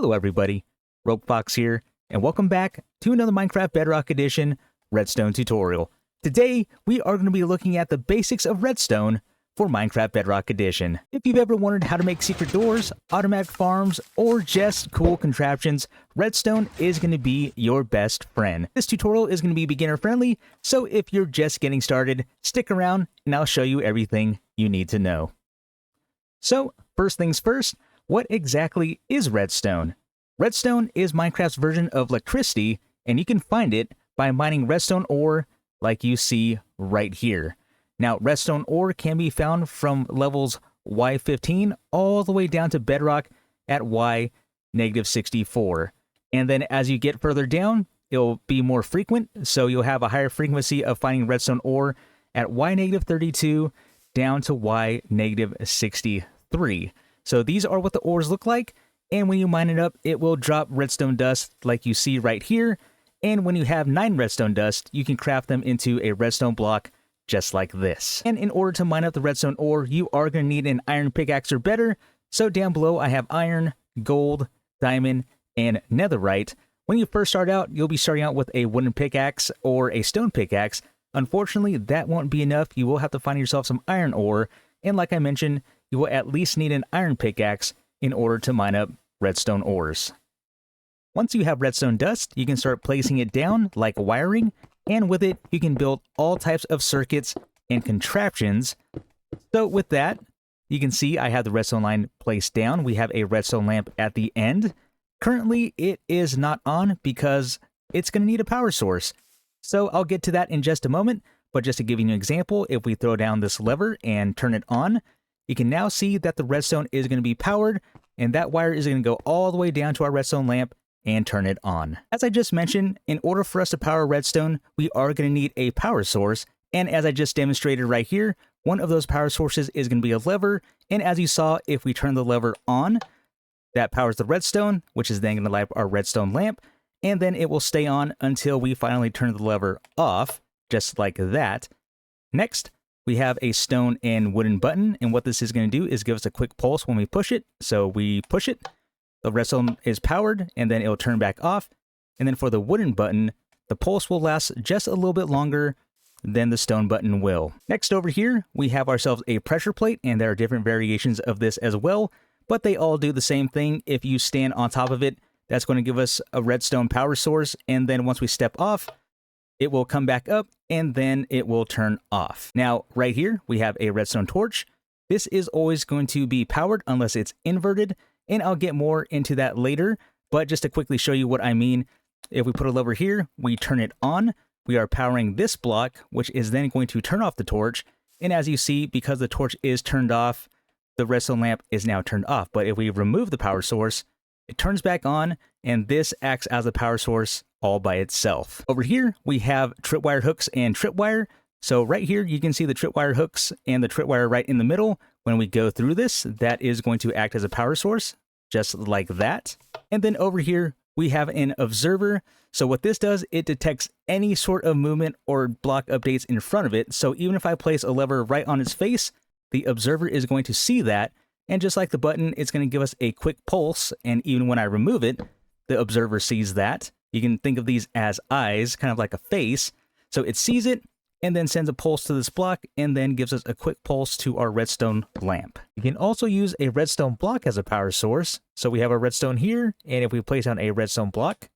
Hello everybody, Fox here, and welcome back to another Minecraft Bedrock Edition Redstone tutorial. Today, we are going to be looking at the basics of Redstone for Minecraft Bedrock Edition. If you've ever wondered how to make secret doors, automatic farms, or just cool contraptions, Redstone is going to be your best friend. This tutorial is going to be beginner friendly, so if you're just getting started, stick around and I'll show you everything you need to know. So, first things first, what exactly is Redstone? Redstone is Minecraft's version of electricity, and you can find it by mining redstone ore like you see right here. Now, redstone ore can be found from levels Y15 all the way down to bedrock at Y-64. And then as you get further down, it'll be more frequent, so you'll have a higher frequency of finding redstone ore at Y-32 down to Y-63. So these are what the ores look like, and when you mine it up, it will drop redstone dust like you see right here. And when you have 9 redstone dust, you can craft them into a redstone block just like this. And in order to mine up the redstone ore, you are going to need an iron pickaxe or better. So down below, I have iron, gold, diamond, and netherite. When you first start out, you'll be starting out with a wooden pickaxe or a stone pickaxe. Unfortunately, that won't be enough. You will have to find yourself some iron ore. And like I mentioned, you will at least need an iron pickaxe in order to mine up redstone ores. Once you have redstone dust, you can start placing it down like wiring, and with it, you can build all types of circuits and contraptions. So with that, you can see I have the redstone line placed down. We have a redstone lamp at the end. Currently, it is not on because it's going to need a power source. So I'll get to that in just a moment, but just to give you an example, if we throw down this lever and turn it on, you can now see that the redstone is going to be powered, and that wire is going to go all the way down to our redstone lamp and turn it on. As I just mentioned, in order for us to power redstone, we are going to need a power source, and as I just demonstrated right here, one of those power sources is going to be a lever, and as you saw, if we turn the lever on, that powers the redstone, which is then going to light up our redstone lamp, and then it will stay on until we finally turn the lever off, just like that. Next, we have a stone and wooden button, and what this is going to do is give us a quick pulse when we push it. So we push it, the redstone is powered, and then it'll turn back off. And then for the wooden button, the pulse will last just a little bit longer than the stone button will. Next over here, we have ourselves a pressure plate, and there are different variations of this as well, but they all do the same thing. If you stand on top of it, that's going to give us a redstone power source, and then once we step off, it will come back up, and then it will turn off. Now, right here, we have a redstone torch. This is always going to be powered unless it's inverted, and I'll get more into that later, but just to quickly show you what I mean, if we put a lever here, we turn it on, we are powering this block, which is then going to turn off the torch, and as you see, because the torch is turned off, the redstone lamp is now turned off. But if we remove the power source, it turns back on, and this acts as a power source all by itself. Over here, we have tripwire hooks and tripwire. So right here, you can see the tripwire hooks and the tripwire right in the middle. When we go through this, that is going to act as a power source, just like that. And then over here, we have an observer. So what this does, it detects any sort of movement or block updates in front of it. So even if I place a lever right on its face, the observer is going to see that. And just like the button, it's going to give us a quick pulse. And even when I remove it, the observer sees that. You can think of these as eyes, kind of like a face. So it sees it and then sends a pulse to this block and then gives us a quick pulse to our redstone lamp. You can also use a redstone block as a power source. So we have a redstone here, and if we place down a redstone block,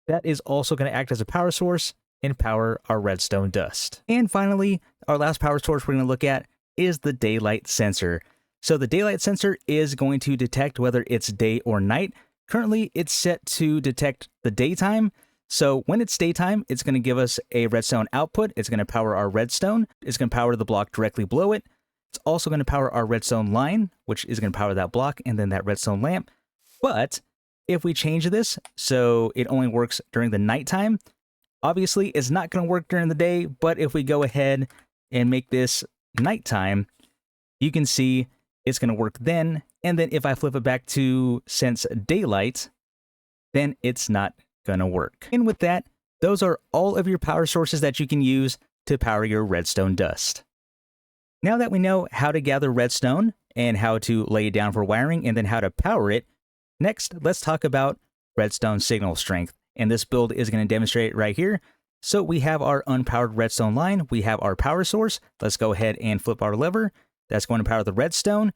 that is also going to act as a power source and power our redstone dust. And finally, our last power source we're going to look at is the daylight sensor. So the daylight sensor is going to detect whether it's day or night. Currently, it's set to detect the daytime. So when it's daytime, it's going to give us a redstone output. It's going to power our redstone. It's going to power the block directly below it. It's also going to power our redstone line, which is going to power that block and then that redstone lamp. But if we change this so it only works during the nighttime, obviously it's not going to work during the day. But if we go ahead and make this nighttime, you can see it's going to work then. And then if I flip it back to sense daylight, then it's not going to work. And with that, those are all of your power sources that you can use to power your redstone dust. Now that we know how to gather redstone and how to lay it down for wiring and then how to power it, Next, let's talk about redstone signal strength. And this build is going to demonstrate it right here. So we have our unpowered redstone line. We have our power source. Let's go ahead and flip our lever. That's going to power the redstone.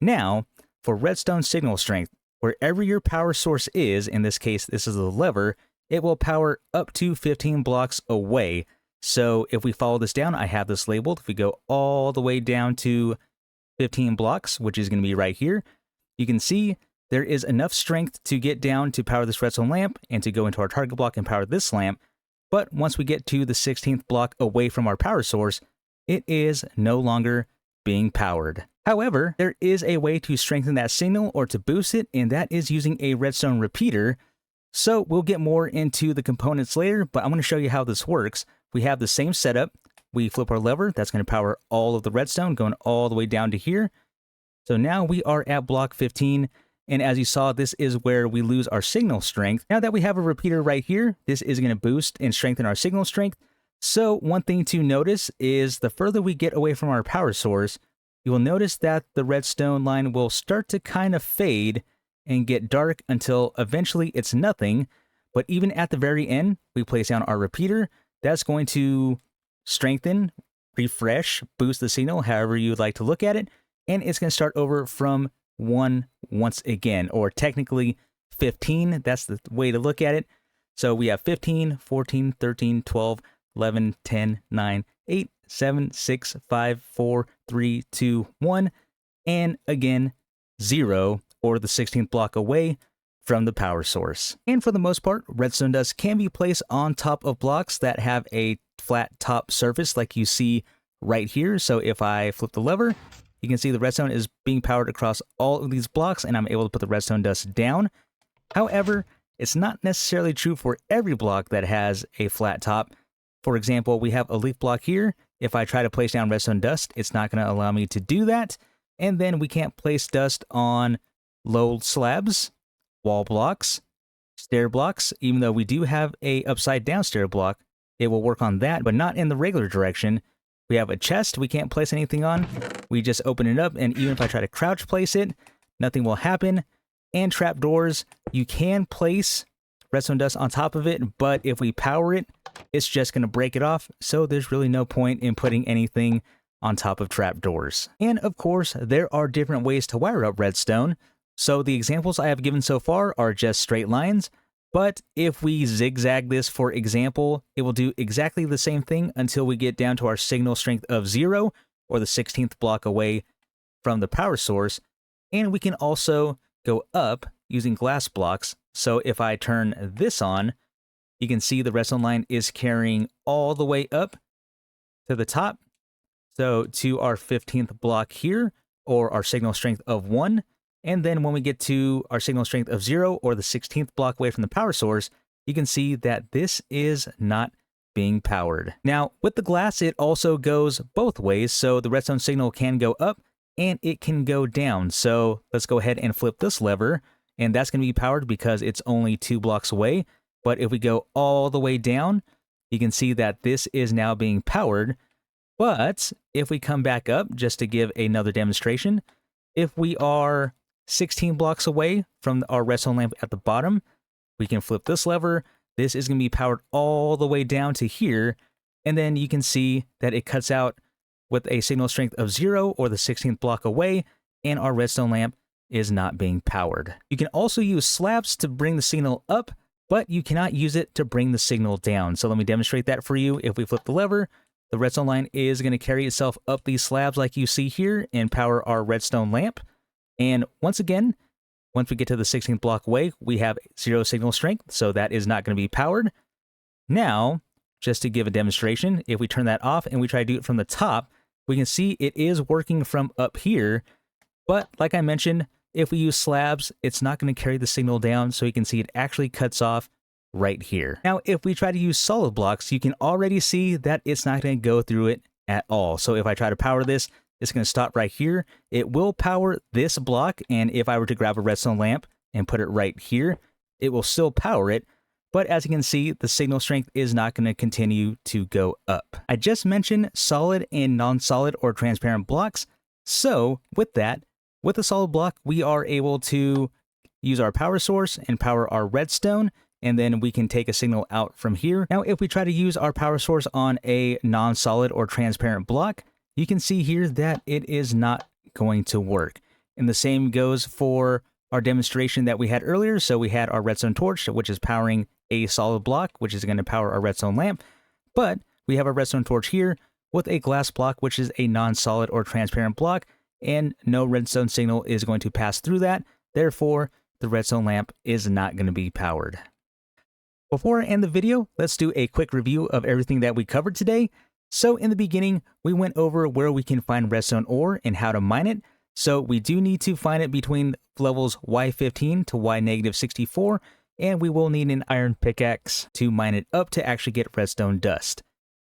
Now, for redstone signal strength, wherever your power source is, in this case, this is the lever, it will power up to 15 blocks away. So if we follow this down, I have this labeled. If we go all the way down to 15 blocks, which is going to be right here, you can see there is enough strength to get down to power this redstone lamp and to go into our target block and power this lamp. But once we get to the 16th block away from our power source, it is no longer being powered. However, there is a way to strengthen that signal or to boost it, and that is using a redstone repeater. So we'll get more into the components later, but I'm going to show you how this works. We have the same setup. We flip our lever. That's going to power all of the redstone going all the way down to here. So now we are at block 15. And as you saw, this is where we lose our signal strength. Now that we have a repeater right here, this is going to boost and strengthen our signal strength. So one thing to notice is the further we get away from our power source, you will notice that the redstone line will start to kind of fade and get dark until eventually it's nothing. But even at the very end, we place down our repeater. That's going to strengthen, refresh, boost the signal, however you would like to look at it. And it's going to start over from 1 once again, or technically 15. That's the way to look at it. So we have 15, 14, 13, 12, 11, 10, 9, 8, 7, 6, 5, 4, 3, 2, 1, and again, 0, or the 16th block away from the power source. And for the most part, redstone dust can be placed on top of blocks that have a flat top surface like you see right here. So if I flip the lever, you can see the redstone is being powered across all of these blocks, and I'm able to put the redstone dust down. However, it's not necessarily true for every block that has a flat top. For example, we have a leaf block here. If I try to place down redstone dust, it's not going to allow me to do that. And then we can't place dust on low slabs, wall blocks, stair blocks. Even though we do have a upside down stair block, it will work on that, but not in the regular direction. We have a chest we can't place anything on. We just open it up, and even if I try to crouch place it, nothing will happen. And trapdoors, you can place redstone dust on top of it, but if we power it, it's just going to break it off. So there's really no point in putting anything on top of trapdoors. And of course, there are different ways to wire up redstone. So the examples I have given so far are just straight lines. But if we zigzag this, for example, it will do exactly the same thing until we get down to our signal strength of 0, or the 16th block away from the power source. And we can also go up using glass blocks. So if I turn this on, you can see the redstone line is carrying all the way up to the top. So to our 15th block here, or our signal strength of 1. And then when we get to our signal strength of 0, or the 16th block away from the power source, you can see that this is not being powered. Now, with the glass, it also goes both ways. So the redstone signal can go up and it can go down. So let's go ahead and flip this lever, and that's going to be powered because it's only 2 blocks away. But if we go all the way down, you can see that this is now being powered. But if we come back up, just to give another demonstration, if we are 16 blocks away from our redstone lamp at the bottom, we can flip this lever. This is going to be powered all the way down to here. And then you can see that it cuts out with a signal strength of 0, or the 16th block away, and our redstone lamp is not being powered. You can also use slabs to bring the signal up, but you cannot use it to bring the signal down. So let me demonstrate that for you. If we flip the lever, the redstone line is going to carry itself up these slabs like you see here and power our redstone lamp. And once again, once we get to the 16th block away, we have 0 signal strength, so that is not going to be powered. Now, just to give a demonstration, if we turn that off and we try to do it from the top, we can see it is working from up here. But like I mentioned, if we use slabs, it's not going to carry the signal down, so you can see it actually cuts off right here. Now, if we try to use solid blocks, you can already see that it's not going to go through it at all. So if I try to power this, it's going to stop right here. It will power this block, and if I were to grab a redstone lamp and put it right here, it will still power it. But as you can see, the signal strength is not going to continue to go up. I just mentioned solid and non-solid or transparent blocks. So with that, with a solid block, we are able to use our power source and power our redstone, and then we can take a signal out from here. Now, if we try to use our power source on a non-solid or transparent block, you can see here that it is not going to work. And the same goes for our demonstration that we had earlier. So we had our redstone torch, which is powering a solid block, which is going to power our redstone lamp. But we have a redstone torch here with a glass block, which is a non-solid or transparent block, and no redstone signal is going to pass through that. Therefore, the redstone lamp is not going to be powered. Before I end the video, let's do a quick review of everything that we covered today. So in the beginning, we went over where we can find redstone ore and how to mine it. So we do need to find it between levels Y15 to Y-64, and we will need an iron pickaxe to mine it up to actually get redstone dust.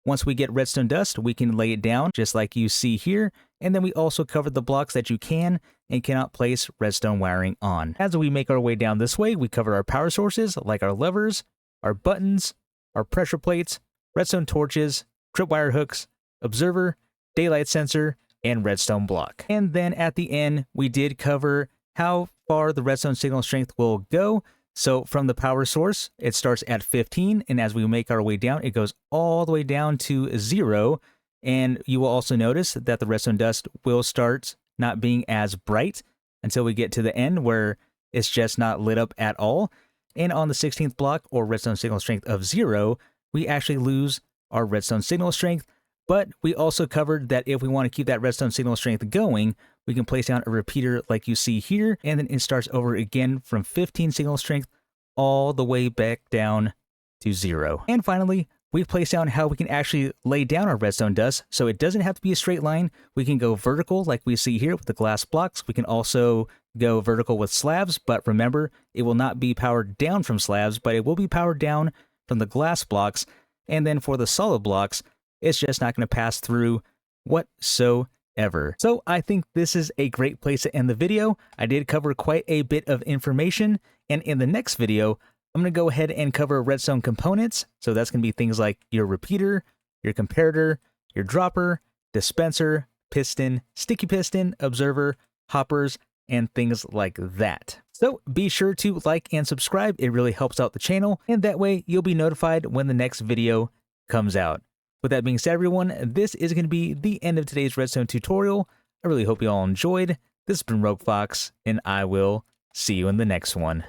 Once we get redstone dust, we can lay it down just like you see here, and then we also covered the blocks that you can and cannot place redstone wiring on. As we make our way down this way, we cover our power sources like our levers, our buttons, our pressure plates, redstone torches, tripwire hooks, observer, daylight sensor, and redstone block. And then at the end, we did cover how far the redstone signal strength will go. So from the power source, it starts at 15, and as we make our way down, it goes all the way down to 0. And you will also notice that the redstone dust will start not being as bright until we get to the end where it's just not lit up at all. And on the 16th block, or redstone signal strength of 0, we actually lose our redstone signal strength. But we also covered that if we want to keep that redstone signal strength going, we can place down a repeater like you see here, and then it starts over again from 15 signal strength all the way back down to 0. And finally, we've placed down how we can actually lay down our redstone dust, so it doesn't have to be a straight line. We can go vertical like we see here with the glass blocks. We can also go vertical with slabs, but remember, it will not be powered down from slabs, but it will be powered down from the glass blocks. And then for the solid blocks, it's just not going to pass through whatsoever. So I think this is a great place to end the video. I did cover quite a bit of information, and in the next video, I'm going to go ahead and cover redstone components. So that's going to be things like your repeater, your comparator, your dropper, dispenser, piston, sticky piston, observer, hoppers, and things like that. So be sure to like and subscribe. It really helps out the channel, and that way you'll be notified when the next video comes out. With that being said, everyone, this is going to be the end of today's redstone tutorial. I really hope you all enjoyed. This has been Rogue Fox, and I will see you in the next one.